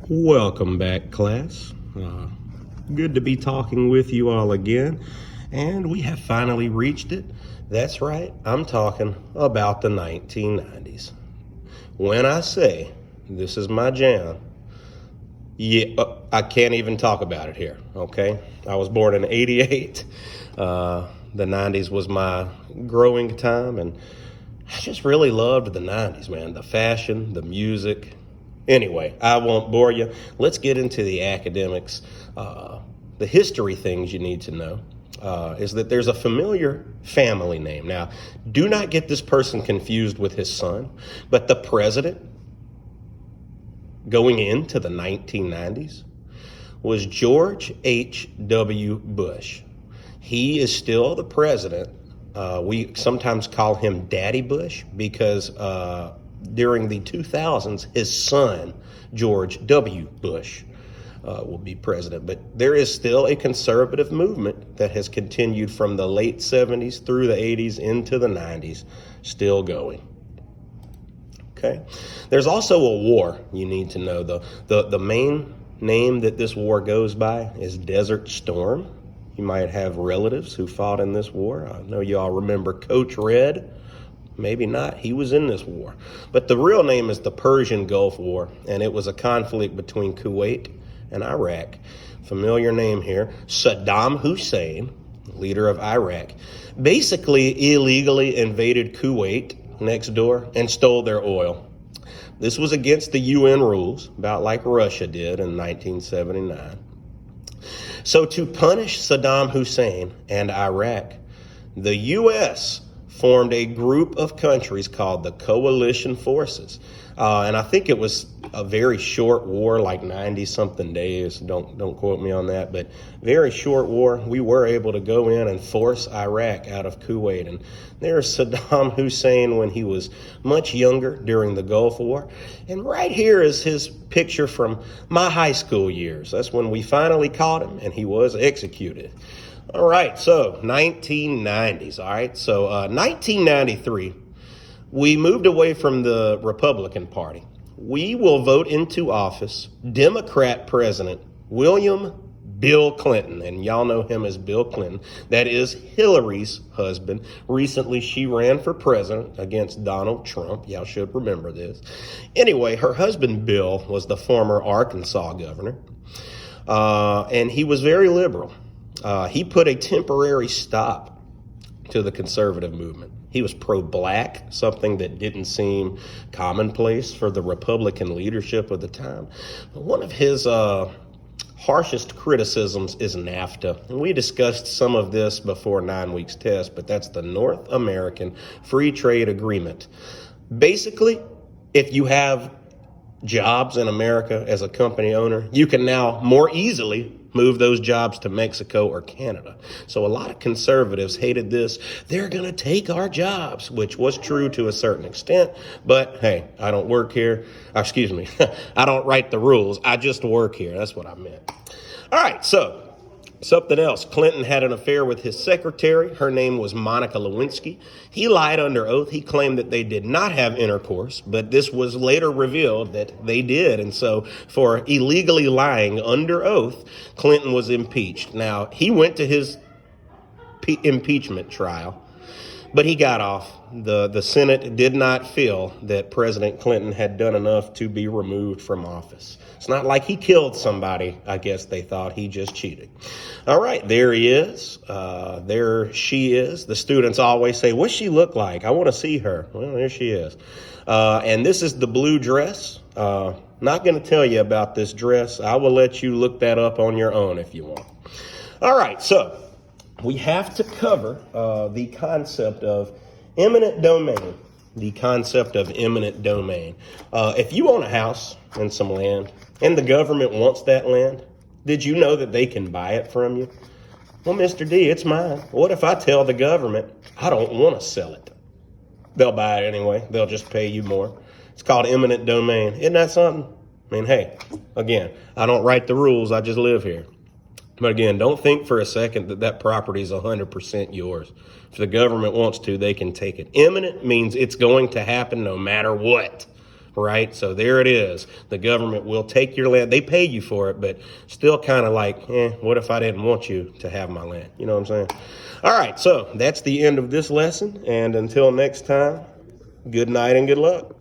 Welcome back, class. Good to be talking with you all again. And we have finally reached it. That's right, I'm talking about the 1990s. When I say this is my jam, I can't even talk about it here, okay? I was born in 88. The 90s was my growing time, and I just really loved the 90s, man. The fashion, the music. Anyway, I won't bore you. Let's get into the academics. The history things you need to know is that there's a familiar family name. Now, do not get this person confused with his son, but the president going into the 1990s was George H.W. Bush. He is still the president. We sometimes call him Daddy Bush because during the 2000s, his son, George W. Bush, will be president. But there is still a conservative movement that has continued from the late 70s through the 80s into the 90s, still going. Okay. There's also a war you need to know. The main name that this war goes by is Desert Storm. You might have relatives who fought in this war. I know you all remember Coach Red. Maybe not. He was in this war. But the real name is the Persian Gulf War, and it was a conflict between Kuwait and Iraq. Familiar name here. Saddam Hussein, leader of Iraq, basically illegally invaded Kuwait next door and stole their oil. This was against the UN rules, about like Russia did in 1979. So to punish Saddam Hussein and Iraq, the U.S. formed a group of countries called the Coalition Forces. And I think it was a very short war, like 90-something days. Don't quote me on that, but very short war. We were able to go in and force Iraq out of Kuwait. And there's Saddam Hussein when he was much younger during the Gulf War. And right here is his picture from my high school years. That's when we finally caught him, and he was executed. All right, so 1990s, all right? So 1993, we moved away from the Republican Party. We will vote into office Democrat President William Bill Clinton, and y'all know him as Bill Clinton. That is Hillary's husband. Recently, she ran for president against Donald Trump. Y'all should remember this. Anyway, her husband Bill was the former Arkansas governor, and he was very liberal. He put a temporary stop to the conservative movement. He was pro-black, something that didn't seem commonplace for the Republican leadership of the time. But one of his harshest criticisms is NAFTA. And we discussed some of this before 9 weeks test, but that's the North American Free Trade Agreement. Basically, if you have jobs in America as a company owner, you can now more easily move those jobs to Mexico or Canada. So a lot of conservatives hated this. They're going to take our jobs, which was true to a certain extent. But hey, I don't work here. Excuse me. I don't write the rules. I just work here. That's what I meant. All right. So something else. Clinton had an affair with his secretary. Her name was Monica Lewinsky. He lied under oath. He claimed that they did not have intercourse, but this was later revealed that they did. And so for illegally lying under oath, Clinton was impeached. Now, he went to his impeachment trial, but he got off. The Senate did not feel that President Clinton had done enough to be removed from office. It's not like he killed somebody. I guess they thought he just cheated. All right, there he is. There she is. The students always say, what's she look like? I want to see her. Well, there she is. And this is the blue dress. Not going to tell you about this dress. I will let you look that up on your own if you want. All right, so we have to cover the concept of eminent domain. The concept of eminent domain. If you own a house and some land, and the government wants that land, did you know that they can buy it from you? Well, Mr. D, it's mine. What if I tell the government I don't want to sell it? They'll buy it anyway. They'll just pay you more. It's called eminent domain. Isn't that something? I mean, hey, again, I don't write the rules. I just live here. But again, don't think for a second that that property is 100% yours. If the government wants to, they can take it. Eminent means it's going to happen no matter what. right? So there it is. The government will take your land. They pay you for it, but still kind of like, what if I didn't want you to have my land? You know what I'm saying? All right, so that's the end of this lesson. And until next time, good night and good luck.